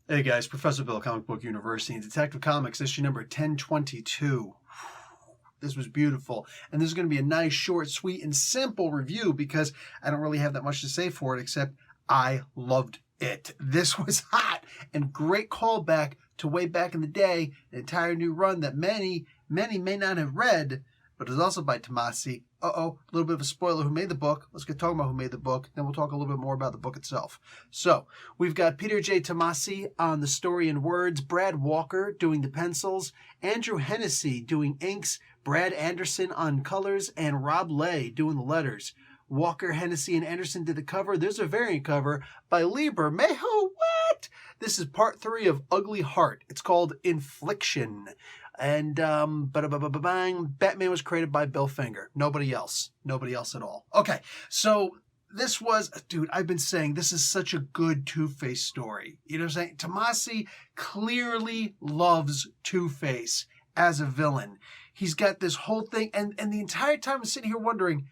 Hey guys, Professor Bill, Comic Book University, and Detective Comics, issue number 1022. This was beautiful, and this is going to be a nice, short, sweet, and simple review because I don't really have that much to say for it except I loved it. This was hot and great callback to way back in the day, an entire new run that many may not have read, but is also by Tomasi. A little bit of a spoiler who made the book. Let's get talking about who made the book. Then we'll talk a little bit more about the book itself. So, we've got Peter J. Tomasi on the story and words, Brad Walker doing the pencils, Andrew Hennessy doing inks, Brad Anderson on colors, and Rob Lay doing the letters. Walker, Hennessy, and Anderson did the cover. There's a variant cover by Lee Bermejo. What? This is part 3 of Ugly Heart. It's called Infliction. And Batman was created by Bill Finger. Nobody else. Nobody else at all. Okay, so this was, dude, I've been saying this is such a good Two-Face story. You know what I'm saying? Tomasi clearly loves Two-Face as a villain. He's got this whole thing, and the entire time I'm sitting here wondering,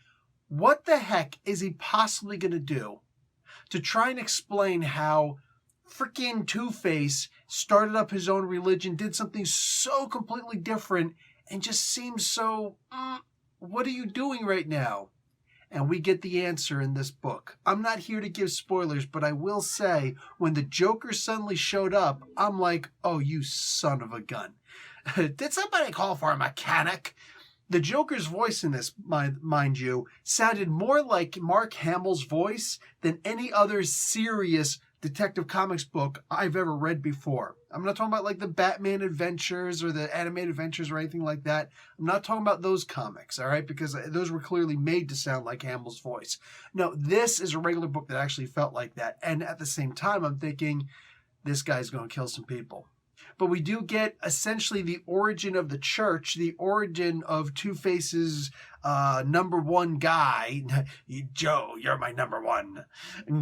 what the heck is he possibly going to do to try and explain how freaking Two-Face started up his own religion, did something so completely different, and just seems so, what are you doing right now? And we get the answer in this book. I'm not here to give spoilers, but I will say, when the Joker suddenly showed up, I'm like, oh, you son of a gun. Did somebody call for a mechanic? The Joker's voice in this, mind you, sounded more like Mark Hamill's voice than any other serious Detective Comics book I've ever read before. I'm not talking about like the Batman Adventures or the animated adventures or anything like that. I'm not talking about those comics, all right? Because those were clearly made to sound like Hamill's voice. No, this is a regular book that actually felt like that. And at the same time, I'm thinking, this guy's going to kill some people. But we do get essentially the origin of the church, the origin of Two-Face's number one guy. Joe, you're my number one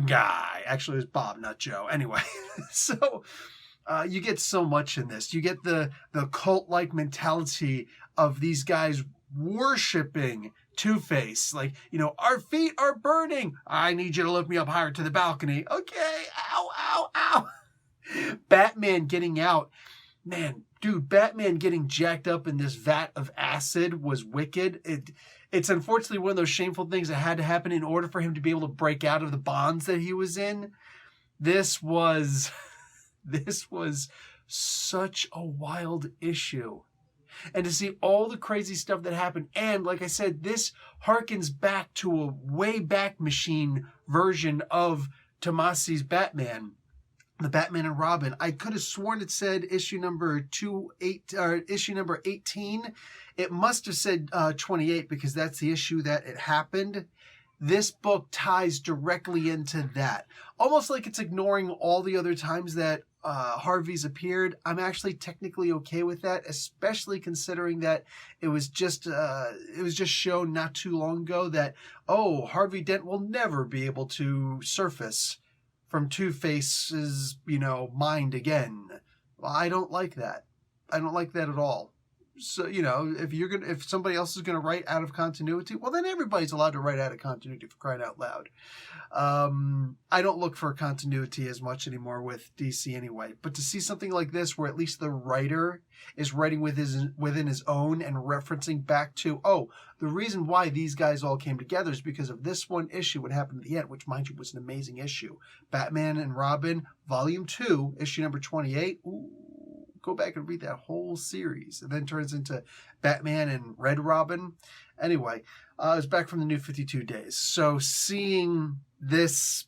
guy. Actually, it was Bob, not Joe. Anyway, so you get so much in this. You get the cult-like mentality of these guys worshiping Two-Face. Like, you know, our feet are burning. I need you to lift me up higher to the balcony. Okay, ow, ow, ow. Batman getting out. Man, dude, Batman getting jacked up in this vat of acid was wicked. It's unfortunately one of those shameful things that had to happen in order for him to be able to break out of the bonds that he was in. This was such a wild issue. And to see all the crazy stuff that happened. And like I said, this harkens back to a way back machine version of Tomasi's Batman. The Batman and Robin. I could have sworn it said issue number 18. It must have said 28 because that's the issue that it happened. This book ties directly into that. Almost like it's ignoring all the other times that Harvey's appeared. I'm actually technically okay with that, especially considering that it was just shown not too long ago that, oh, Harvey Dent will never be able to surface from Two-Face's, mind again. Well, I don't like that. I don't like that at all. So, if somebody else is going to write out of continuity, well, then everybody's allowed to write out of continuity, for crying out loud. I don't look for continuity as much anymore with DC anyway. But to see something like this where at least the writer is writing within his own and referencing back to, oh, the reason why these guys all came together is because of this one issue, what happened at the end, which, mind you, was an amazing issue. Batman and Robin, Volume 2, issue number 28. Ooh. Go back and read that whole series. And then turns into Batman and Red Robin. Anyway, it's back from the New 52 days. So seeing this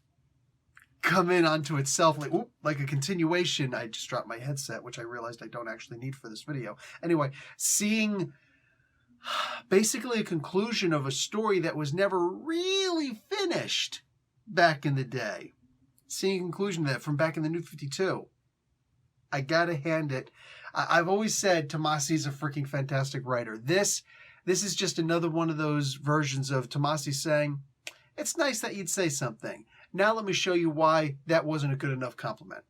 come in onto itself like a continuation. I just dropped my headset, which I realized I don't actually need for this video. Anyway, seeing basically a conclusion of a story that was never really finished back in the day. Seeing a conclusion of that from back in the New 52. I gotta hand it. I've always said Tomasi's a freaking fantastic writer. This is just another one of those versions of Tomasi saying, it's nice that you'd say something. Now let me show you why that wasn't a good enough compliment.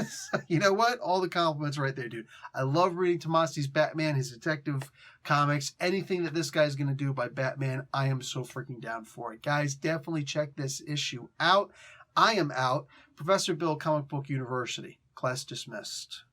So, you know what? All the compliments right there, dude. I love reading Tomasi's Batman, his detective comics. Anything that this guy's going to do by Batman, I am so freaking down for it. Guys, definitely check this issue out. I am out. Professor Bill, Comic Book University. Class dismissed.